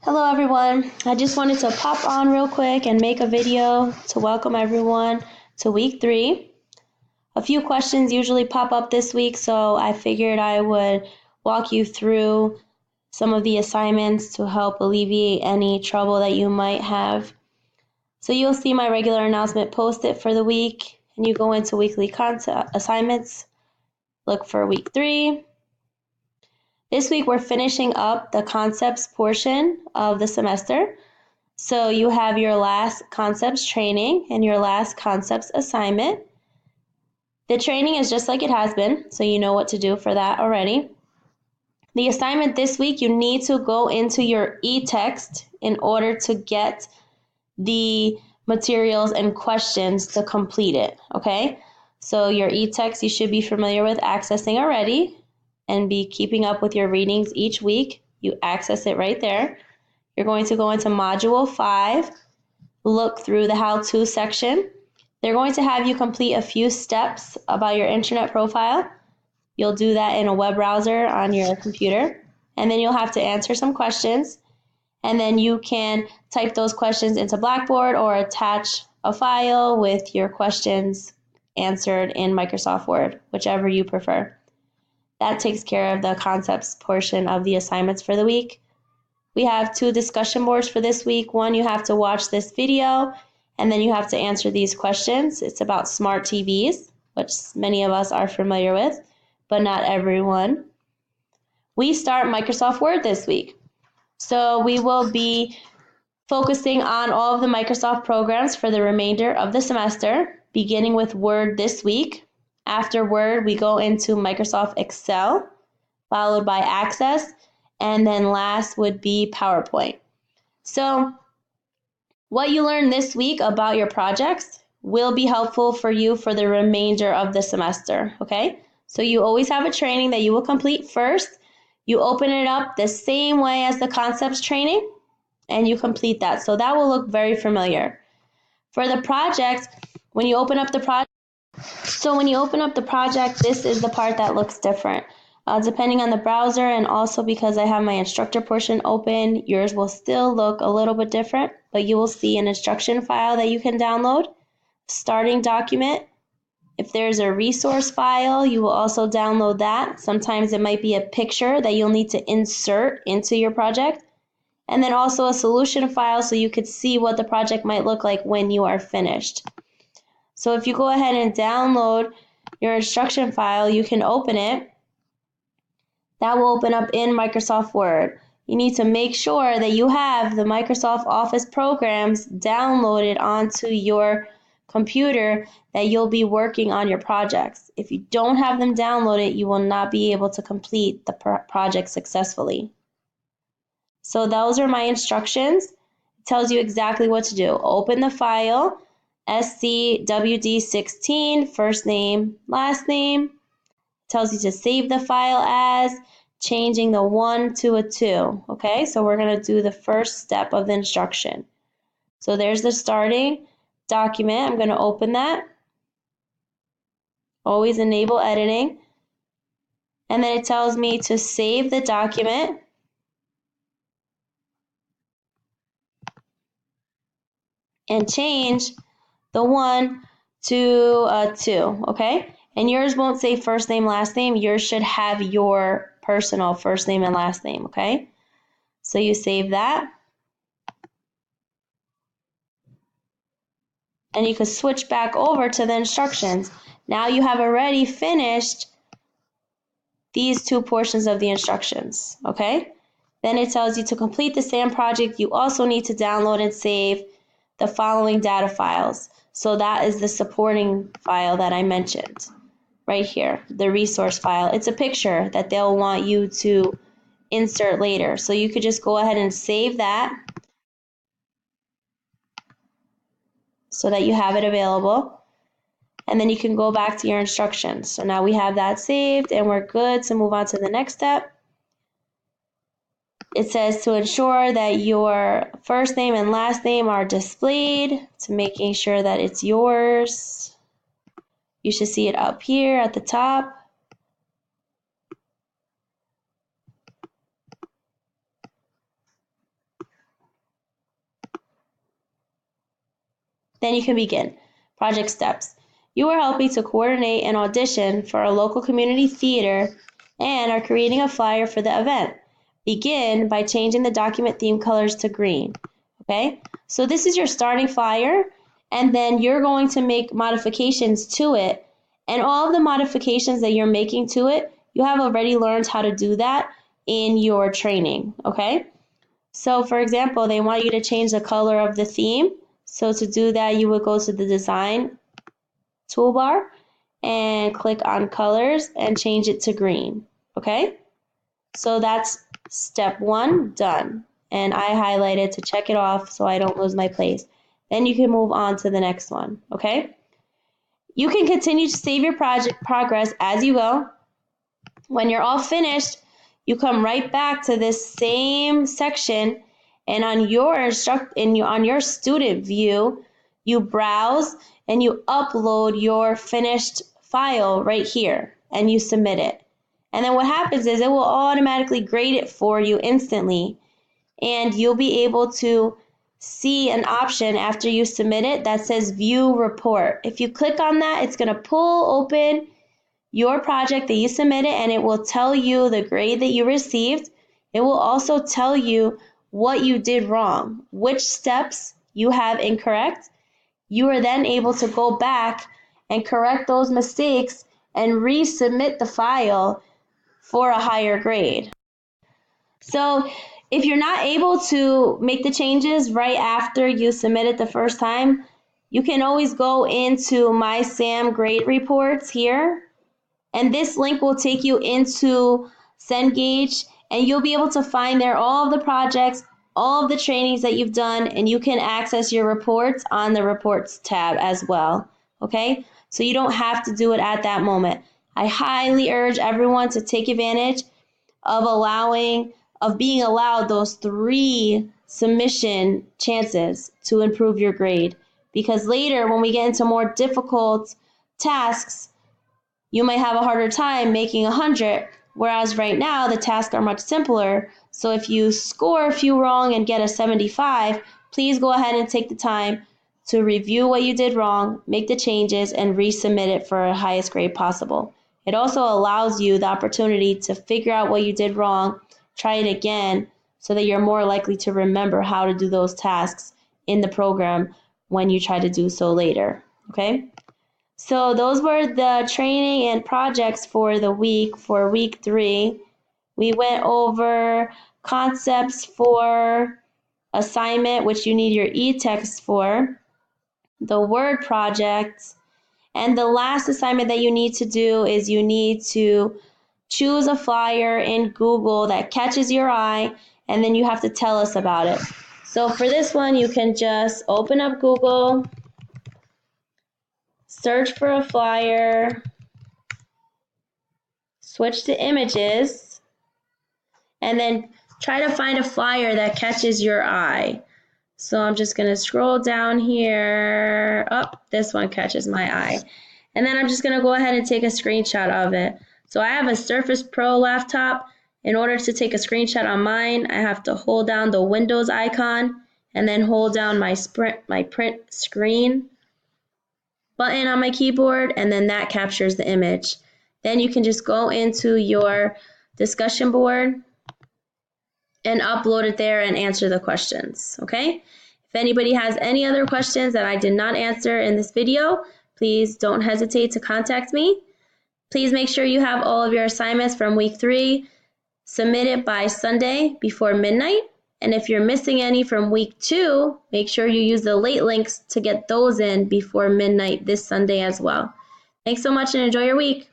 Hello everyone, I just wanted to pop on real quick and make a video to welcome everyone to week 3. A few questions usually pop up this week, so I figured I would walk you through some of the assignments to help alleviate any trouble that you might have. So you'll see my regular announcement posted for the week, and you go into weekly content assignments, look for week 3. This week we're finishing up the concepts portion of the semester. So you have your last concepts training and your last concepts assignment. The training is just like it has been, so you know what to do for that already. The assignment this week, you need to go into your e-text in order to get the materials and questions to complete it, okay? So your e-text you should be familiar with accessing already and be keeping up with your readings each week. You access it right there. You're going to go into Module 5, look through the how-to section. They're going to have you complete a few steps about your internet profile. You'll do that in a web browser on your computer, and then you'll have to answer some questions, and then you can type those questions into Blackboard or attach a file with your questions answered in Microsoft Word, whichever you prefer. That takes care of the concepts portion of the assignments for the week. We have 2 discussion boards for this week. One, you have to watch this video, and then you have to answer these questions. It's about smart TVs, which many of us are familiar with, but not everyone. We start Microsoft Word this week. So we will be focusing on all of the Microsoft programs for the remainder of the semester, beginning with Word this week. After Word, we go into Microsoft Excel, followed by Access, and then last would be PowerPoint. So what you learn this week about your projects will be helpful for you for the remainder of the semester, okay? So you always have a training that you will complete first. You open it up the same way as the concepts training, and you complete that. So that will look very familiar. For the project, when you open up the project, this is the part that looks different. Depending on the browser and also because I have my instructor portion open, yours will still look a little bit different, but you will see an instruction file that you can download, starting document. If there's a resource file, you will also download that. Sometimes it might be a picture that you'll need to insert into your project, and then also a solution file so you could see what the project might look like when you are finished. So if you go ahead and download your instruction file, you can open it. That will open up in Microsoft Word. You need to make sure that you have the Microsoft Office programs downloaded onto your computer that you'll be working on your projects. If you don't have them downloaded, you will not be able to complete the project successfully. So those are my instructions. It tells you exactly what to do. Open the file, SCWD16, first name, last name. Tells you to save the file as, changing the 1 to a 2. Okay, so we're going to do the first step of the instruction. So there's the starting document. I'm going to open that. Always enable editing. And then it tells me to save the document. And change the 1 to a 2. Okay? And yours won't say first name, last name. Yours should have your personal first name and last name, okay? So you save that. And you can switch back over to the instructions. Now you have already finished these 2 portions of the instructions, okay? Then it tells you to complete the SAM project, you also need to download and save the following data files. So that is the supporting file that I mentioned. Right here, the resource file. It's a picture that they'll want you to insert later. So you could just go ahead and save that so that you have it available. And then you can go back to your instructions. So now we have that saved and we're good to move on to the next step. It says to ensure that your first name and last name are displayed, to making sure that it's yours. You should see it up here at the top. Then you can begin. Project steps. You are helping to coordinate an audition for a local community theater and are creating a flyer for the event. Begin by changing the document theme colors to green. Okay, so this is your starting flyer, and then you're going to make modifications to it. And all of the modifications that you're making to it, you have already learned how to do that in your training. Okay, so for example, they want you to change the color of the theme. So to do that, you would go to the design toolbar and click on colors and change it to green. Okay, so that's step 1 done, and I highlighted to check it off so I don't lose my place. Then you can move on to the next one. Okay, you can continue to save your project progress as you go. When you're all finished, you come right back to this same section, and on your student view, you browse and you upload your finished file right here and you submit it. And then what happens is it will automatically grade it for you instantly, and you'll be able to see an option after you submit it that says view report. If you click on that, it's going to pull open your project that you submitted, and it will tell you the grade that you received. It will also tell you what you did wrong, which steps you have incorrect. You are then able to go back and correct those mistakes and resubmit the file for a higher grade. So if you're not able to make the changes right after you submit it the first time, you can always go into My SAM grade reports here, and this link will take you into Cengage, and you'll be able to find there all of the projects, all of the trainings that you've done, and you can access your reports on the reports tab as well. Okay, so you don't have to do it at that moment. I highly urge everyone to take advantage of being allowed those 3 submission chances to improve your grade, because later when we get into more difficult tasks, you might have a harder time making 100, whereas right now the tasks are much simpler. So if you score a few wrong and get a 75, please go ahead and take the time to review what you did wrong, make the changes, and resubmit it for the highest grade possible. It also allows you the opportunity to figure out what you did wrong, try it again, so that you're more likely to remember how to do those tasks in the program when you try to do so later. Okay? So those were the training and projects for the week, for week 3. We went over concepts for assignment, which you need your e-text for, the word project, and the last assignment that you need to do is you need to choose a flyer in Google that catches your eye, and then you have to tell us about it. So for this one, you can just open up Google, search for a flyer, switch to images, and then try to find a flyer that catches your eye. So I'm just going to scroll down here. Oh, this one catches my eye. And then I'm just going to go ahead and take a screenshot of it. So I have a Surface Pro laptop. In order to take a screenshot on mine, I have to hold down the Windows icon and then hold down my print screen button on my keyboard, and then that captures the image. Then you can just go into your discussion board and upload it there and answer the questions, okay? If anybody has any other questions that I did not answer in this video, please don't hesitate to contact me. Please make sure you have all of your assignments from week 3 submitted by Sunday before midnight. And if you're missing any from week 2, make sure you use the late links to get those in before midnight this Sunday as well. Thanks so much and enjoy your week.